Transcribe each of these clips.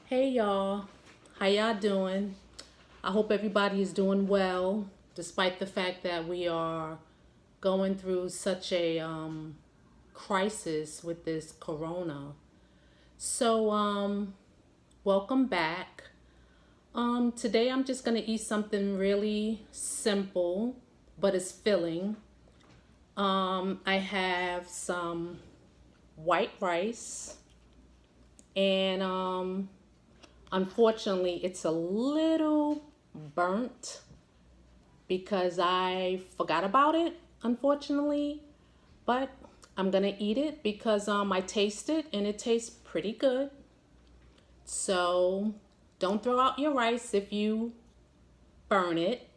Hey y'all, how y'all doing? I hope everybody is doing well, despite the fact that we are going through such a crisis with this corona. So, welcome back. Today I'm just gonna eat something really simple, but it's filling. I have some white rice and unfortunately, it's a little burnt because I forgot about it, unfortunately. But I'm gonna eat it because I taste it and it tastes pretty good. So don't throw out your rice if you burn it.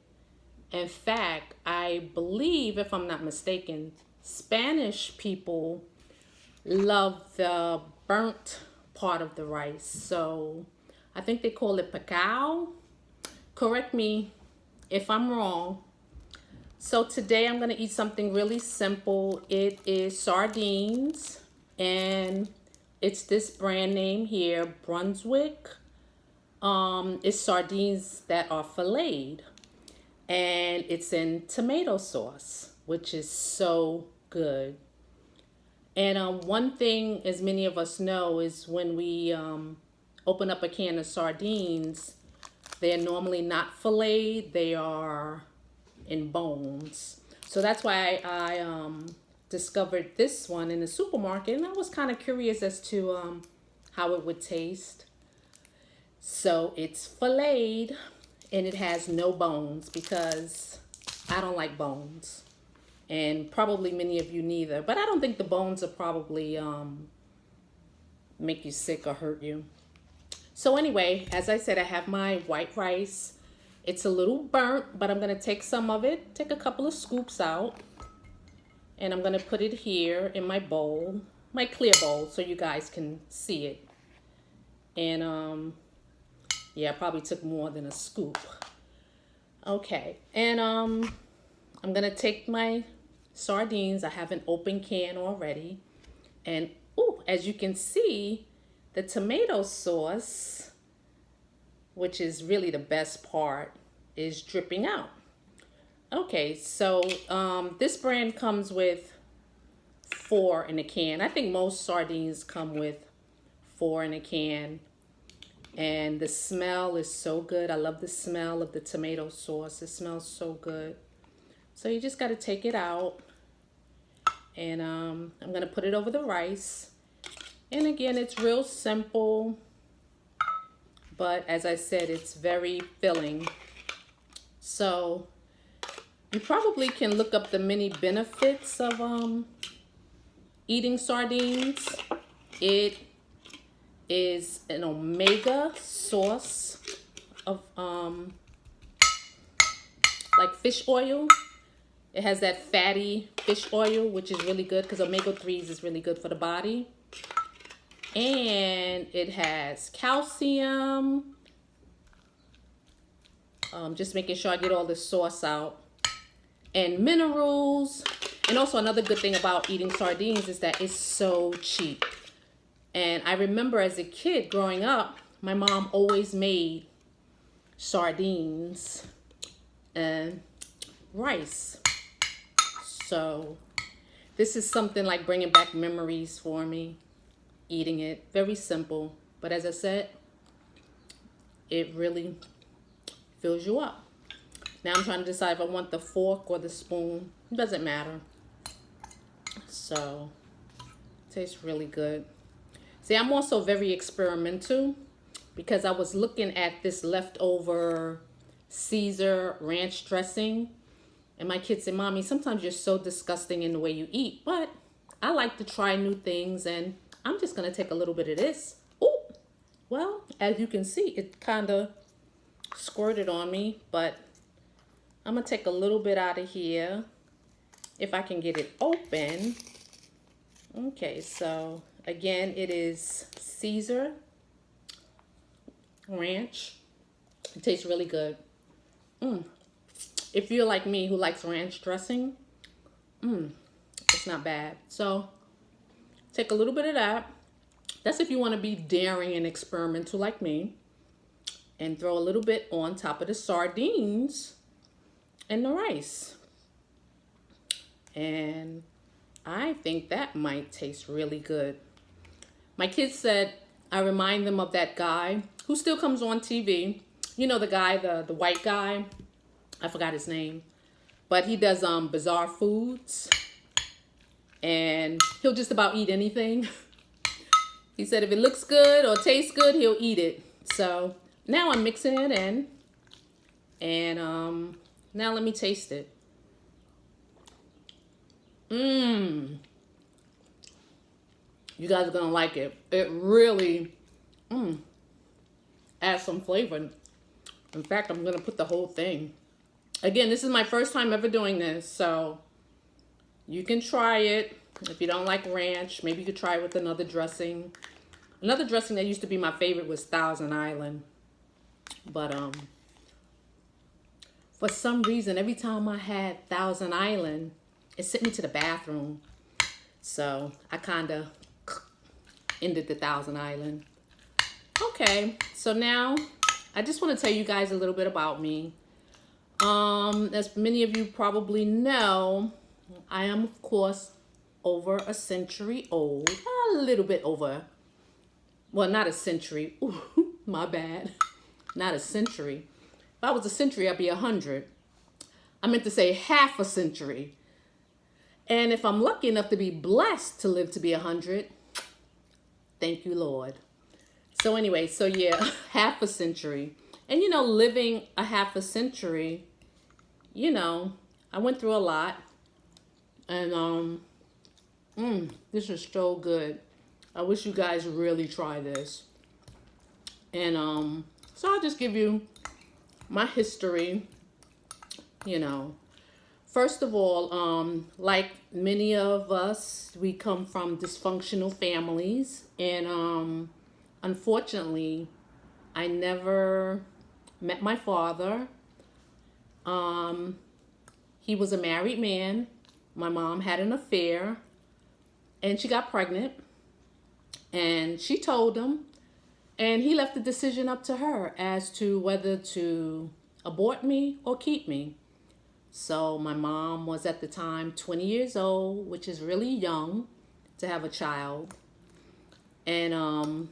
In fact, I believe, if I'm not mistaken, Spanish people love the burnt part of the rice. So I think they call it pacao. Correct me if I'm wrong. So today I'm going to eat something really simple. It is sardines, and it's this brand name here, Brunswick. It's sardines that are filleted, and it's in tomato sauce, which is so good. And one thing, as many of us know, is when we open up a can of sardines, they're normally not filleted, they are in bones. So that's why I discovered this one in the supermarket, and I was kind of curious as to how it would taste. So it's filleted, and it has no bones because I don't like bones. And probably many of you neither. But I don't think the bones will probably make you sick or hurt you. So anyway, as I said, I have my white rice. It's a little burnt, but I'm going to take some of it, take a couple of scoops out. And I'm going to put it here in my bowl, my clear bowl, so you guys can see it. And yeah, I probably took more than a scoop. Okay, and I'm going to take my sardines. I have an open can already. And ooh, as you can see, the tomato sauce, which is really the best part, is dripping out. Okay, so this brand comes with 4 in a can. I think most sardines come with 4 in a can. And the smell is so good. I love the smell of the tomato sauce. It smells so good. So you just got to take it out. And I'm going to put it over the rice. And again, it's real simple. But as I said, it's very filling. So you probably can look up the many benefits of eating sardines. It is an omega source of like fish oil. It has that fatty fish oil, which is really good because omega-3s is really good for the body. And it has calcium. Just making sure I get all the sauce out. And minerals. And also another good thing about eating sardines is that it's so cheap. And I remember as a kid growing up, my mom always made sardines and rice. So this is something like bringing back memories for me, eating it. Very simple. But as I said, it really fills you up. Now I'm trying to decide if I want the fork or the spoon. It doesn't matter. So it tastes really good. See, I'm also very experimental because I was looking at this leftover Caesar ranch dressing. And my kids say, Mommy, sometimes you're so disgusting in the way you eat. But I like to try new things, and I'm just going to take a little bit of this. Oh, well, as you can see, it kind of squirted on me. But I'm going to take a little bit out of here if I can get it open. Okay, so again, it is Caesar ranch. It tastes really good. If you're like me who likes ranch dressing, it's not bad. So take a little bit of that. That's if you want to be daring and experimental like me. And throw a little bit on top of the sardines and the rice. And I think that might taste really good. My kids said I remind them of that guy who still comes on TV. You know the guy, the white guy. I forgot his name. But he does bizarre foods. And he'll just about eat anything. He said if it looks good or tastes good, he'll eat it. So now I'm mixing it in. And now let me taste it. You guys are going to like it. It really adds some flavor. In fact, I'm going to put the whole thing. Again, this is my first time ever doing this, so you can try it. If you don't like ranch, maybe you could try it with another dressing. Another dressing that used to be my favorite was Thousand Island. But for some reason, every time I had Thousand Island, it sent me to the bathroom. So I kind of ended the Thousand Island. Okay, so now I just want to tell you guys a little bit about me. As many of you probably know, I am, of course, over a century old. A little bit over. Well, not a century. Ooh, my bad. Not a century. If I was a century, I'd be 100. I meant to say half a century. And if I'm lucky enough to be blessed to live to be 100, thank you, Lord. So anyway, so yeah, half a century. And you know, living a half a century, you know, I went through a lot. And this is so good. I wish you guys really try this. And so I'll just give you my history, you know. First of all, like many of us, we come from dysfunctional families. And unfortunately, I never met my father. He was a married man. My mom had an affair. And she got pregnant. And she told him. And he left the decision up to her as to whether to abort me or keep me. So my mom was at the time 20 years old, which is really young to have a child. And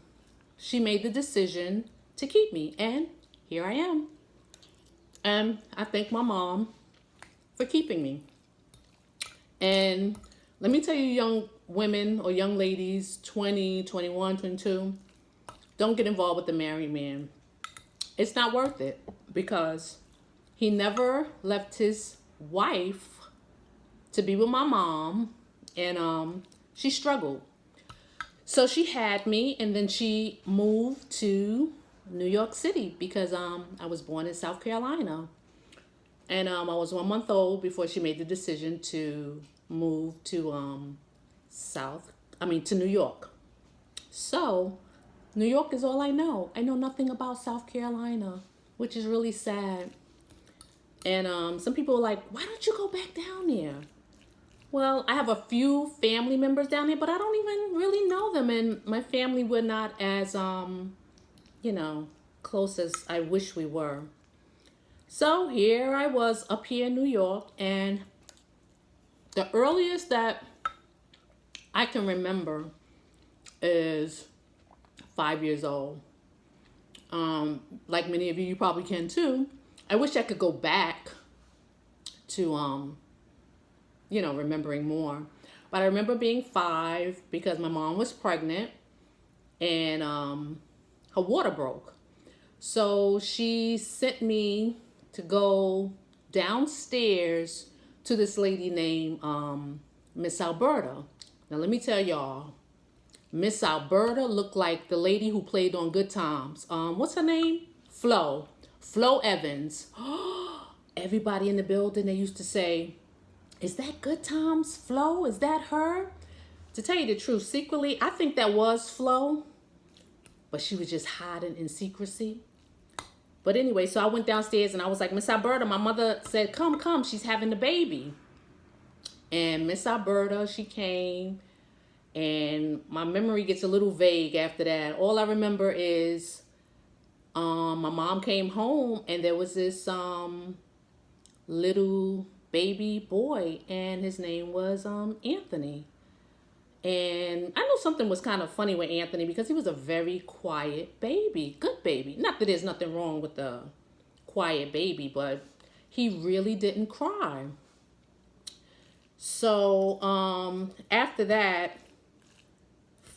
she made the decision to keep me. And here I am. And I thank my mom for keeping me. And let me tell you, young women or young ladies, 20, 21, 22, don't get involved with the married man. It's not worth it because he never left his wife to be with my mom, and she struggled. So she had me, and then she moved to New York City because I was born in South Carolina. And I was 1 month old before she made the decision to move to to New York. So New York is all I know. I know nothing about South Carolina, which is really sad. And some people are like, why don't you go back down there? Well, I have a few family members down there, but I don't even really know them. And my family were not as, close as I wish we were. So here I was up here in New York. And the earliest that I can remember is 5 years old. Like many of you probably can too. I wish I could go back to, remembering more. But I remember being 5 because my mom was pregnant and her water broke. So she sent me to go downstairs to this lady named Miss Alberta. Now let me tell y'all, Miss Alberta looked like the lady who played on Good Times. What's her name? Flo Evans. Everybody in the building, they used to say, is that Good Times Flo? Is that her? To tell you the truth, secretly, I think that was Flo, but she was just hiding in secrecy. But anyway, so I went downstairs and I was like, Miss Alberta, my mother said, come, she's having the baby. And Miss Alberta, she came And my memory gets a little vague after that. All I remember is my mom came home and there was this little baby boy, and his name was Anthony. And I know something was kind of funny with Anthony because he was a very quiet baby, good baby. Not that there's nothing wrong with the quiet baby, but he really didn't cry. So after that,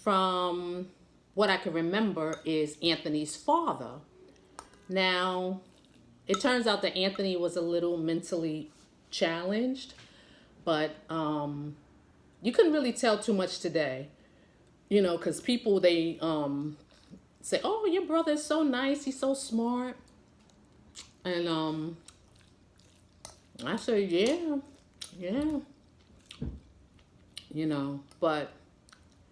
from what I can remember, is Anthony's father. Now, it turns out that Anthony was a little mentally challenged, but you couldn't really tell too much today, because people, they say, oh, your brother is so nice, he's so smart. And I say, yeah, but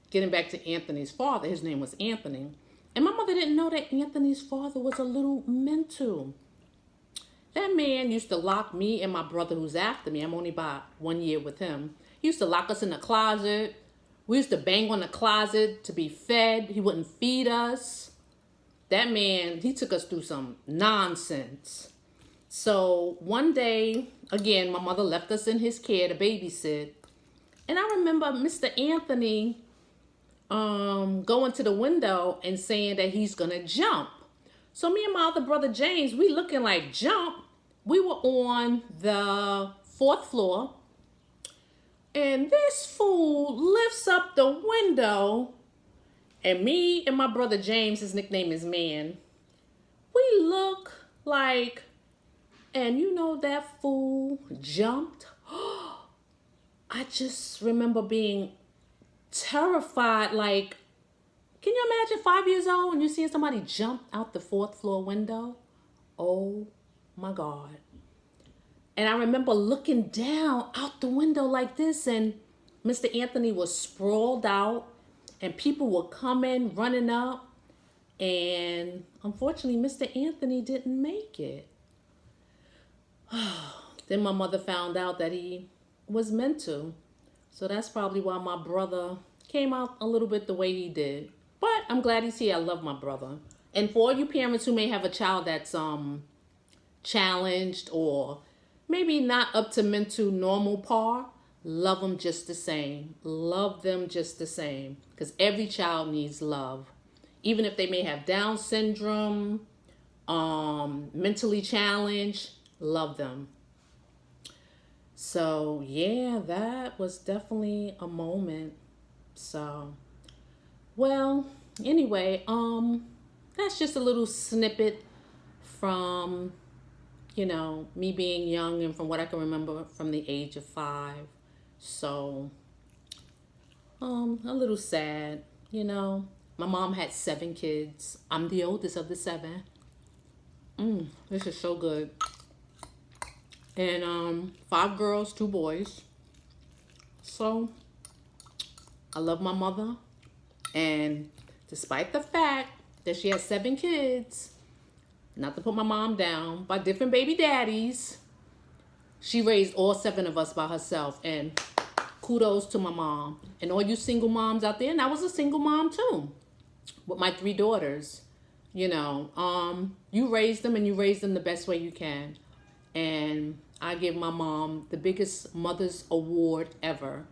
getting back to Anthony's father, his name was Anthony. And my mother didn't know that Anthony's father was a little mental. That man used to lock me and my brother who's after me. I'm only about 1 year with him. He used to lock us in the closet. We used to bang on the closet to be fed. He wouldn't feed us. That man, he took us through some nonsense. So one day, again, my mother left us in his care to babysit. And I remember Mr. Anthony going to the window and saying that he's going to jump. So me and my other brother James, we looking like jump. We were on the 4th floor. And this fool lifts up the window. And me and my brother James, his nickname is Man, we look like, and that fool jumped. I just remember being terrified. Like, can you imagine 5 years old and you seeing somebody jump out the 4th floor window? Oh my God. And I remember looking down out the window like this, and Mr. Anthony was sprawled out and people were coming, running up. And unfortunately, Mr. Anthony didn't make it. Then my mother found out that he was mental. So that's probably why my brother came out a little bit the way he did. But I'm glad he's here. I love my brother. And for all you parents who may have a child that's challenged or maybe not up to mental normal par, love them just the same. Love them just the same. Because every child needs love. Even if they may have Down syndrome, mentally challenged, love them. So yeah, that was definitely a moment. So, well, anyway, that's just a little snippet from, me being young and from what I can remember from the age of 5. So, a little sad, My mom had 7 kids. I'm the oldest of the 7. This is so good. And 5 girls, 2 boys. So I love my mother. And despite the fact that she has 7 kids, not to put my mom down, by different baby daddies, she raised all 7 of us by herself. And kudos to my mom. And all you single moms out there, and I was a single mom too, with my 3 daughters. You raised them, and you raised them the best way you can. And I give my mom the biggest mother's award ever,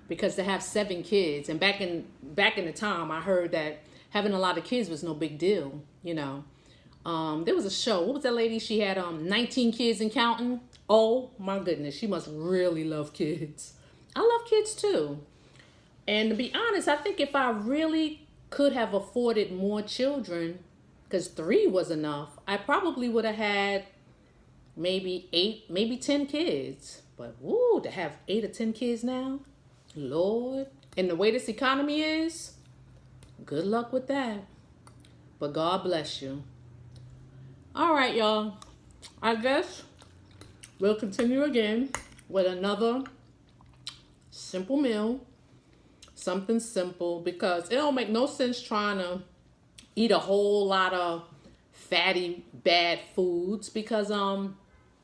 because to have 7 kids, and back in the time, I heard that having a lot of kids was no big deal. There was a show. What was that lady? She had 19 kids and counting. Oh my goodness, she must really love kids. I love kids too. And to be honest, I think if I really could have afforded more children, because 3 was enough, I probably would have had maybe 8, maybe 10 kids. But woo, to have 8 or 10 kids now, Lord. And the way this economy is, good luck with that. But God bless you. All right, y'all. I guess we'll continue again with another simple meal. Something simple, because it don't make no sense trying to eat a whole lot of fatty, bad foods, because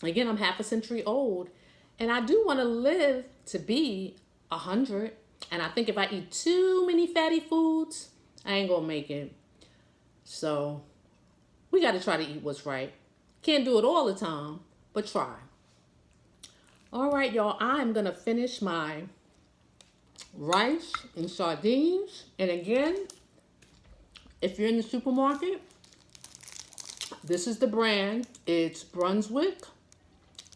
again, I'm half a century old, and I do want to live to be 100. And I think if I eat too many fatty foods, I ain't gonna make it. So we got to try to eat what's right. Can't do it all the time, but try. All right, y'all, I'm gonna finish my rice and sardines. And again, if you're in the supermarket, this is the brand. It's Brunswick,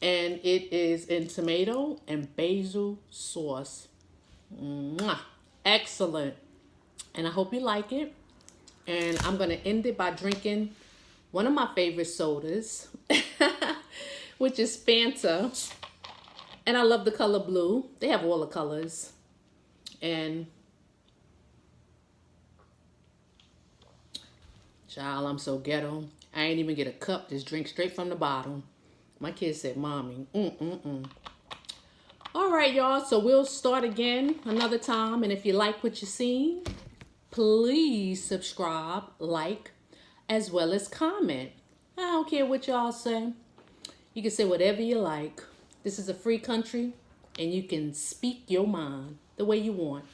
and it is in tomato and basil sauce. Mwah. Excellent. And I hope you like it. And I'm going to end it by drinking one of my favorite sodas, which is Fanta. And I love the color blue. They have all the colors. And child, I'm so ghetto. I ain't even get a cup. Just drink straight from the bottle. My kids said, Mommy, All right, y'all. So we'll start again another time. And if you like what you seen, please subscribe, like, as well as comment. I don't care what y'all say. You can say whatever you like. This is a free country, and you can speak your mind the way you want.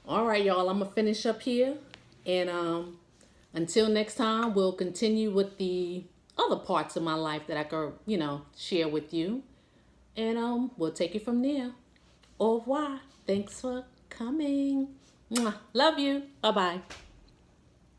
All right, y'all. I'm going to finish up here. And until next time, we'll continue with the other parts of my life that I could, share with you. And we'll take it from there. Au revoir. Thanks for coming. Mwah. Love you. Bye-bye.